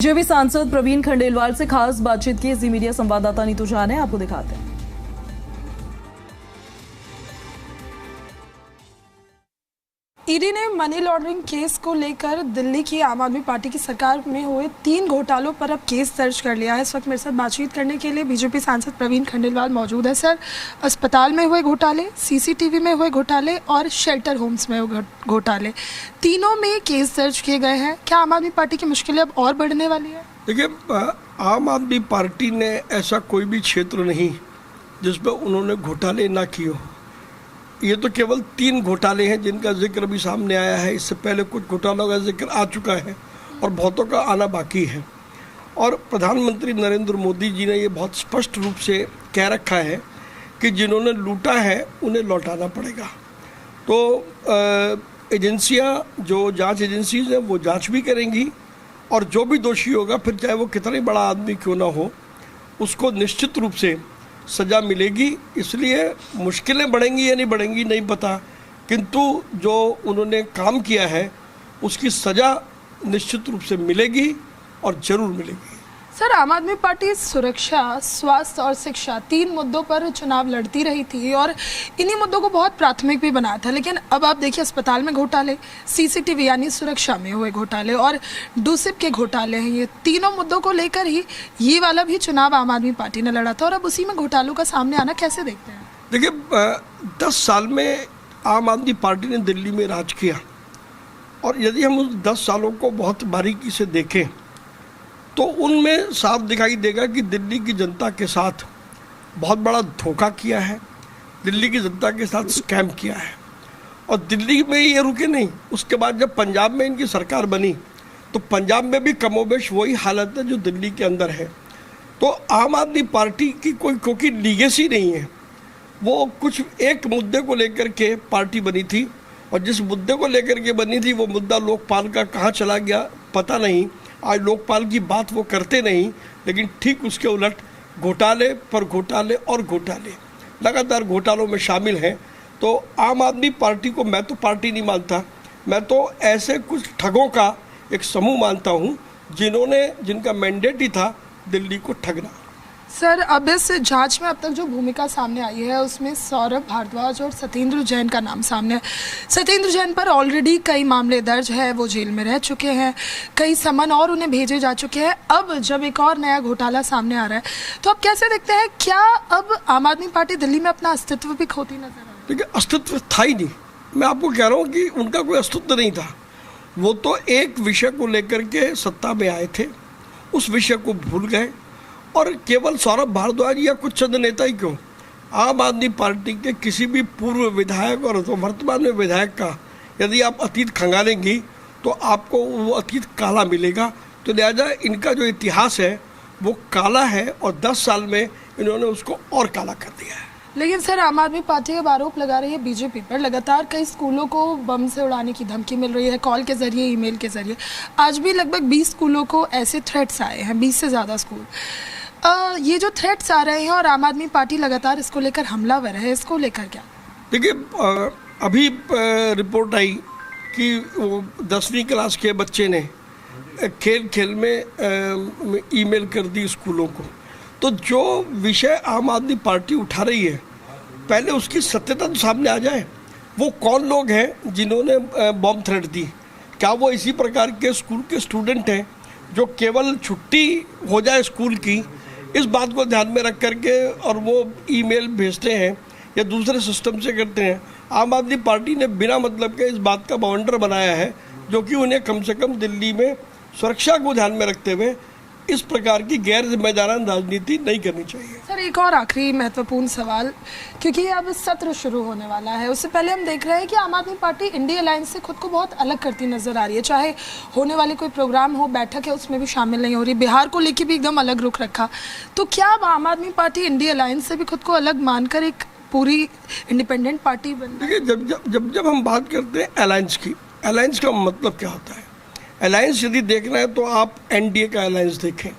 BJP सांसद प्रवीण खंडेलवाल से खास बातचीत की जी मीडिया संवाददाता नीतू झा ने, आपको दिखाते हैं। ईडी ने मनी लॉन्ड्रिंग केस को लेकर दिल्ली की आम आदमी पार्टी की सरकार में हुए 3 घोटालों पर अब केस दर्ज कर लिया है। इस वक्त मेरे साथ बातचीत करने के लिए बीजेपी सांसद प्रवीण खंडेलवाल मौजूद है। सर, अस्पताल में हुए घोटाले, सीसीटीवी में हुए घोटाले और शेल्टर होम्स में हुए घोटाले, तीनों में केस दर्ज किए गए हैं। क्या आम आदमी पार्टी की मुश्किलें अब और बढ़ने वाली है? देखिए, आम आदमी पार्टी ने ऐसा कोई भी क्षेत्र नहीं जिसमें उन्होंने घोटाले ना किए हो। ये तो केवल 3 घोटाले हैं जिनका जिक्र अभी सामने आया है। इससे पहले कुछ घोटालों का जिक्र आ चुका है और बहुतों का आना बाकी है। और प्रधानमंत्री नरेंद्र मोदी जी ने ये बहुत स्पष्ट रूप से कह रखा है कि जिन्होंने लूटा है उन्हें लौटाना पड़ेगा। तो एजेंसियां, जो जांच एजेंसीज हैं, वो जांच भी करेंगी और जो भी दोषी होगा, फिर चाहे वो कितना ही बड़ा आदमी क्यों ना हो, उसको निश्चित रूप से सज़ा मिलेगी। इसलिए मुश्किलें बढ़ेंगी या नहीं बढ़ेंगी नहीं पता, किंतु जो उन्होंने काम किया है उसकी सज़ा निश्चित रूप से मिलेगी और ज़रूर मिलेगी। सर, आम आदमी पार्टी सुरक्षा, स्वास्थ्य और शिक्षा 3 मुद्दों पर चुनाव लड़ती रही थी और इन्हीं मुद्दों को बहुत प्राथमिक भी बनाया था। लेकिन अब आप देखिए, अस्पताल में घोटाले, सीसीटीवी यानी सुरक्षा में हुए घोटाले और डूसिप के घोटाले हैं। ये तीनों मुद्दों को लेकर ही ये वाला भी चुनाव आम आदमी पार्टी ने लड़ा था और अब उसी में घोटालों का सामने आना कैसे देखते हैं? देखिए, 10 साल में आम आदमी पार्टी ने दिल्ली में राज किया और यदि हम उस 10 सालों को बहुत बारीकी से देखें तो उनमें साफ दिखाई देगा कि दिल्ली की जनता के साथ बहुत बड़ा धोखा किया है, दिल्ली की जनता के साथ स्कैम किया है। और दिल्ली में ये रुके नहीं, उसके बाद जब पंजाब में इनकी सरकार बनी तो पंजाब में भी कमोबेश वही हालत है जो दिल्ली के अंदर है। तो आम आदमी पार्टी की कोई लीगेसी नहीं है। वो कुछ एक मुद्दे को लेकर के पार्टी बनी थी और जिस मुद्दे को लेकर के बनी थी वो मुद्दा लोकपाल का कहाँ चला गया पता नहीं। आज लोकपाल की बात वो करते नहीं, लेकिन ठीक उसके उलट घोटाले पर घोटाले और घोटाले लगातार घोटालों में शामिल हैं। तो आम आदमी पार्टी को मैं तो पार्टी नहीं मानता, मैं तो ऐसे कुछ ठगों का एक समूह मानता हूँ जिनका मैंडेट ही था दिल्ली को ठगना। सर, अब इस जांच में अब तक जो भूमिका सामने आई है उसमें सौरभ भारद्वाज और सत्येंद्र जैन का नाम सामने है। सत्येंद्र जैन पर ऑलरेडी कई मामले दर्ज है, वो जेल में रह चुके हैं, कई समन और उन्हें भेजे जा चुके हैं। अब जब एक और नया घोटाला सामने आ रहा है तो आप कैसे देखते हैं, क्या अब आम आदमी पार्टी दिल्ली में अपना अस्तित्व भी खोती नजर आ रही है? देखिए, अस्तित्व था ही नहीं। मैं आपको कह रहा हूँ कि उनका कोई अस्तित्व नहीं था। वो तो एक विषय को लेकर के सत्ता में आए थे, उस विषय को भूल गए। और केवल सौरभ भारद्वाज या कुछ चंद नेता ही क्यों, आम आदमी पार्टी के किसी भी पूर्व विधायक और वर्तमान में विधायक का यदि आप अतीत खंगालेंगी तो आपको वो अतीत काला मिलेगा। तो लिहाजा इनका जो इतिहास है वो काला है और 10 साल में इन्होंने उसको और काला कर दिया है। लेकिन सर, आम आदमी पार्टी अब आरोप लगा रही है बीजेपी पर, लगातार कई स्कूलों को बम से उड़ाने की धमकी मिल रही है, कॉल के जरिए, ईमेल के जरिए। आज भी लगभग 20 स्कूलों को ऐसे थ्रेट्स आए हैं, 20 से ज़्यादा स्कूल। ये जो थ्रेट्स आ रहे हैं और आम आदमी पार्टी लगातार इसको लेकर हमलावर है, इसको लेकर क्या? देखिए, अभी रिपोर्ट आई कि वो 10वीं क्लास के बच्चे ने खेल में ईमेल कर दी स्कूलों को। तो जो विषय आम आदमी पार्टी उठा रही है, पहले उसकी सत्यता तो सामने आ जाए। वो कौन लोग हैं जिन्होंने बॉम्ब थ्रेट दी? क्या वो इसी प्रकार के स्कूल के स्टूडेंट हैं जो केवल छुट्टी हो जाए स्कूल की, इस बात को ध्यान में रख करके और वो ईमेल भेजते हैं या दूसरे सिस्टम से करते हैं? आम आदमी पार्टी ने बिना मतलब के इस बात का बाउंडर बनाया है, जो कि उन्हें कम से कम दिल्ली में सुरक्षा को ध्यान में रखते हुए इस प्रकार की गैर जिम्मेदाराना राजनीति नहीं करनी चाहिए। सर, एक और आखिरी महत्वपूर्ण सवाल, क्योंकि अब सत्र शुरू होने वाला है, उससे पहले हम देख रहे हैं कि आम आदमी पार्टी इंडिया अलायंस से खुद को बहुत अलग करती नजर आ रही है। चाहे होने वाले कोई प्रोग्राम हो, बैठक है, उसमें भी शामिल नहीं हो रही। बिहार को लेकर भी एकदम अलग रुख रखा। तो क्या अब आम आदमी पार्टी इंडिया अलायंस से भी खुद को अलग मानकर एक पूरी इंडिपेंडेंट पार्टी बन? देखिए, जब हम बात करते हैं अलायंस की, अलायंस का मतलब क्या होता है? अलायंस यदि देखना है तो आप एनडीए का अलायंस देखें।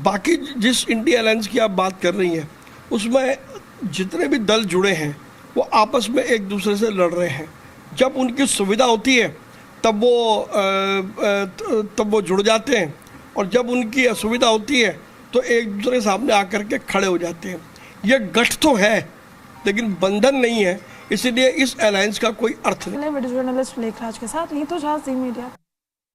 बाकी जिस इंडिया अलायंस की आप बात कर रही हैं उसमें जितने भी दल जुड़े हैं वो आपस में एक दूसरे से लड़ रहे हैं। जब उनकी सुविधा होती है तब वो जुड़ जाते हैं और जब उनकी असुविधा होती है तो एक दूसरे के सामने आकर के खड़े हो जाते हैं। ये गठ तो है लेकिन बंधन नहीं है, इसलिए इस अलायंस का कोई अर्थ नहीं। वीडियो जर्नलिस्ट लेखराज के साथ नीतू झा, जी मीडिया।